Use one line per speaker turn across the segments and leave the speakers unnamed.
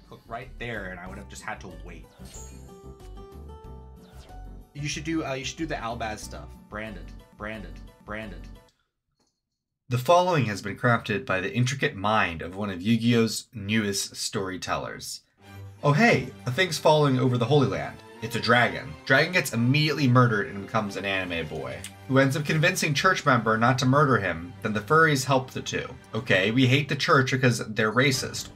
cook right there, and I would have just had to wait. You should do the Albaz stuff. Branded. The following has been crafted by the intricate mind of one of Yu-Gi-Oh's newest storytellers. Oh hey, a thing's falling over the Holy Land. It's a dragon. Dragon gets immediately murdered and becomes an anime boy, who ends up convincing church member not to murder him. Then the furries help the two. Okay, we hate the church because they're racist.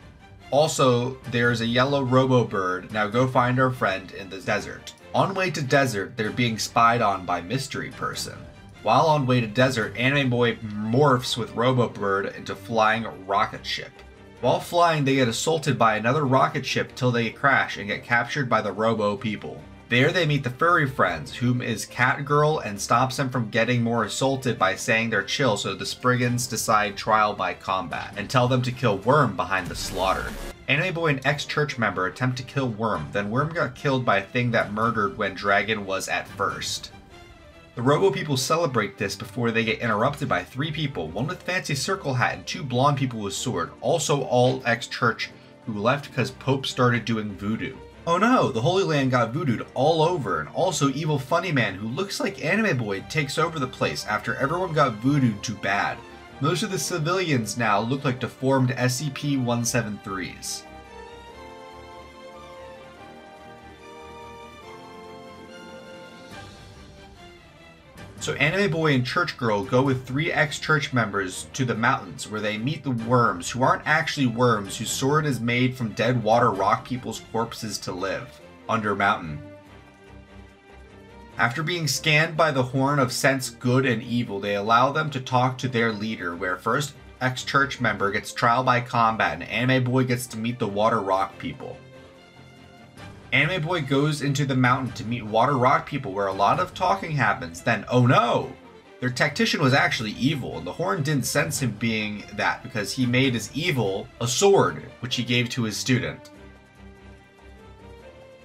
Also, there's a yellow robo bird. Now go find our friend in the desert. On way to desert, they're being spied on by mystery person. While on way to desert, anime boy morphs with robo bird into flying rocket ship. While flying, they get assaulted by another rocket ship till they crash and get captured by the robo people. There they meet the furry friends, whom is Cat Girl, and stops them from getting more assaulted by saying they're chill, so the Spriggans decide trial by combat, and tell them to kill Worm behind the slaughter. Anime Boy and ex-church member attempt to kill Worm, then Worm got killed by a thing that murdered when Dragon was at first. The Robo people celebrate this before they get interrupted by 3 people, one with fancy circle hat and 2 blonde people with sword, also all ex-church who left because Pope started doing voodoo. Oh no, the Holy Land got voodooed all over, and also Evil Funny Man, who looks like Anime Boy, takes over the place after everyone got voodooed too bad. Most of the civilians now look like deformed SCP-173s. So Anime Boy and Church Girl go with 3 ex-church members to the mountains where they meet the worms, who aren't actually worms, whose sword is made from dead water rock people's corpses to live under mountain. After being scanned by the Horn of Sense Good and Evil, they allow them to talk to their leader, where first ex-church member gets trial by combat and Anime Boy gets to meet the water rock people. Anime Boy goes into the mountain to meet water rock people where a lot of talking happens. Then, oh no! Their tactician was actually evil, and the Horn didn't sense him being that because he made his evil a sword, which he gave to his student.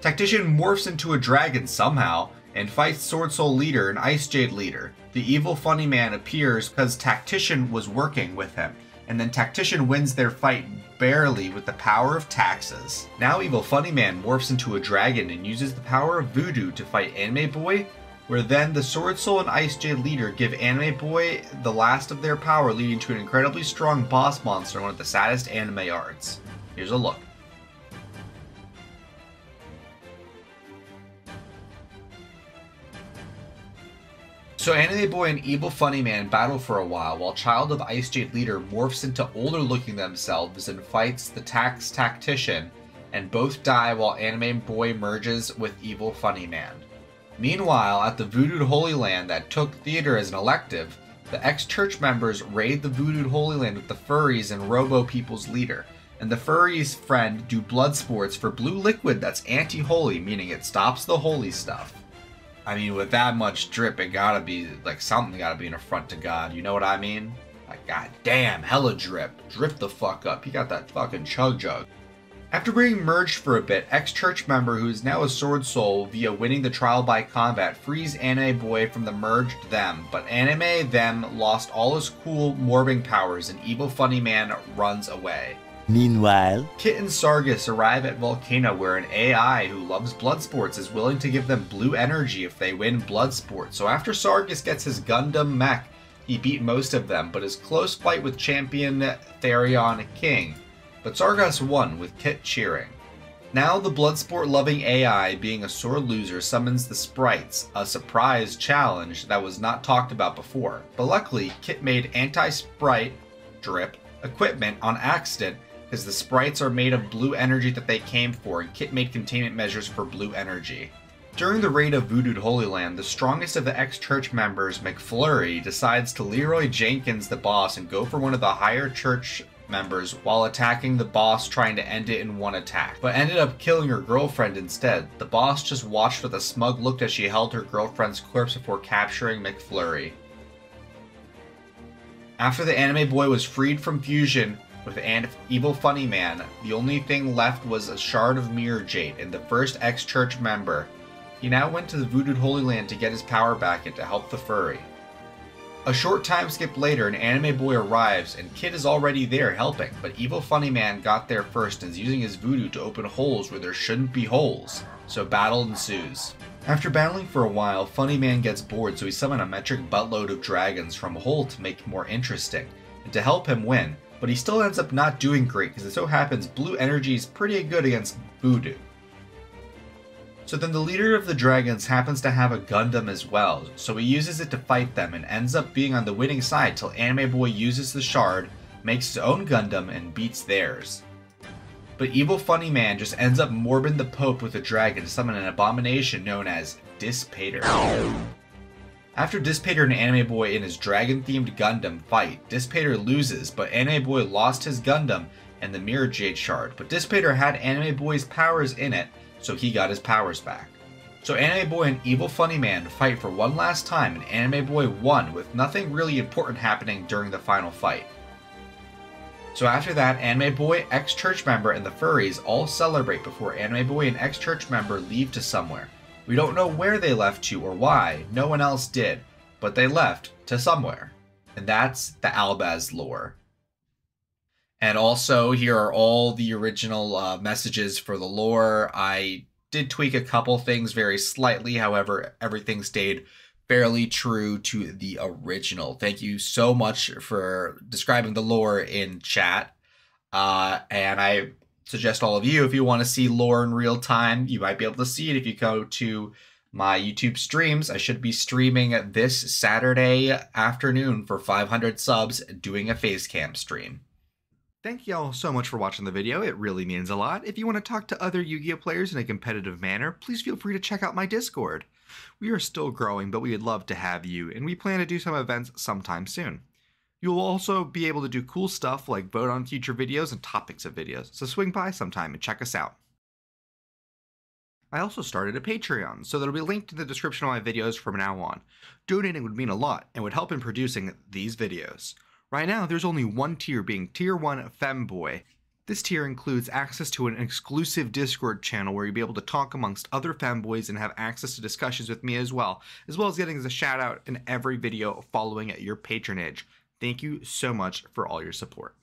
Tactician morphs into a dragon somehow, and fights Sword Soul leader and Ice Jade leader. The Evil Funny Man appears because Tactician was working with him, and then Tactician wins their fight barely with the power of taxes. Now Evil Funny Man morphs into a dragon and uses the power of voodoo to fight Anime Boy, where then the Sword Soul and Ice Jade leader give Anime Boy the last of their power, leading to an incredibly strong boss monster in one of the saddest anime arts. Here's a look. So Anime Boy and Evil Funny Man battle for a while Child of Ice Jade leader morphs into older looking themselves and fights the Tactician, and both die while Anime Boy merges with Evil Funny Man. Meanwhile, at the voodooed Holy Land that took theater as an elective, the ex-church members raid the voodooed Holy Land with the furries and Robo People's leader, and the furries' friend do blood sports for blue liquid that's anti-holy, meaning it stops the holy stuff. I mean, with that much drip, it gotta be, like, something gotta be an affront to God, you know what I mean? Like, goddamn, hella drip. Drip the fuck up, he got that fucking chug jug. After being merged for a bit, ex-church member who is now a Sword Soul via winning the trial by combat frees Anime Boy from the merged them, but Anime Them lost all his cool morbing powers and Evil Funny Man runs away.
Meanwhile,
Kit and Sargus arrive at Volcano where an AI who loves blood sports is willing to give them blue energy if they win blood sports. So after Sargus gets his Gundam mech, he beat most of them, but his close fight with champion Therion King. But Sargus won with Kit cheering. Now the Bloodsport loving AI, being a sore loser, summons the sprites, a surprise challenge that was not talked about before. But luckily, Kit made anti-sprite drip equipment on accident, because the sprites are made of blue energy that they came for, and Kit made containment measures for blue energy. During the raid of voodooed Holy Land, the strongest of the ex-church members, McFlurry, decides to Leroy Jenkins the boss and go for one of the higher church members while attacking the boss, trying to end it in one attack, but ended up killing her girlfriend instead. The boss just watched with a smug look as she held her girlfriend's corpse before capturing McFlurry. After the Anime Boy was freed from fusion with Evil Funny Man, the only thing left was a shard of Mirror Jade and the first ex-church member. He now went to the voodooed Holy Land to get his power back and to help the furry. A short time skip later, an anime boy arrives and Kid is already there helping, but evil funny man got there first and is using his voodoo to open holes where there shouldn't be holes, so battle ensues. After battling for a while, Funny Man gets bored, so he summoned a metric buttload of dragons from a hole to make it more interesting, and to help him win, but he still ends up not doing great because it so happens blue energy is pretty good against voodoo. So then the leader of the dragons happens to have a Gundam as well, so he uses it to fight them and ends up being on the winning side till Anime Boy uses the shard, makes his own Gundam, and beats theirs. But evil funny man just ends up morbing the Pope with a dragon to summon an abomination known as Dispater. After Dispater and Anime Boy in his dragon-themed Gundam fight, Dispater loses, but Anime Boy lost his Gundam and the Mirror Jade Shard, but Dispater had Anime Boy's powers in it, so he got his powers back. So Anime Boy and Evil Funny Man fight for one last time, and Anime Boy won with nothing really important happening during the final fight. So after that, Anime Boy, ex-church member, and the furries all celebrate before Anime Boy and ex-church member leave to somewhere. We don't know where they left to or why, no one else did, but they left to somewhere. And that's the Albaz lore. And also, here are all the original messages for the lore. I did tweak a couple things very slightly, however, everything stayed fairly true to the original. Thank you so much for describing the lore in chat. And I suggest all of you, if you want to see lore in real time, you might be able to see it if you go to my YouTube streams. I should be streaming this Saturday afternoon for 500 subs, doing a face cam stream. Thank y'all so much for watching the video, it really means a lot. If you want to talk to other Yu-Gi-Oh players in a competitive manner, please feel free to check out my Discord. We are still growing, but we would love to have you, and we plan to do some events sometime soon. You will also be able to do cool stuff like vote on future videos and topics of videos, so swing by sometime and check us out. I also started a Patreon, so that'll be linked in the description of my videos from now on. Donating would mean a lot, and would help in producing these videos. Right now, there's only one tier, being Tier 1 Femboy. This tier includes access to an exclusive Discord channel where you'll be able to talk amongst other femboys and have access to discussions with me as well as getting a shout out in every video following your patronage. Thank you so much for all your support.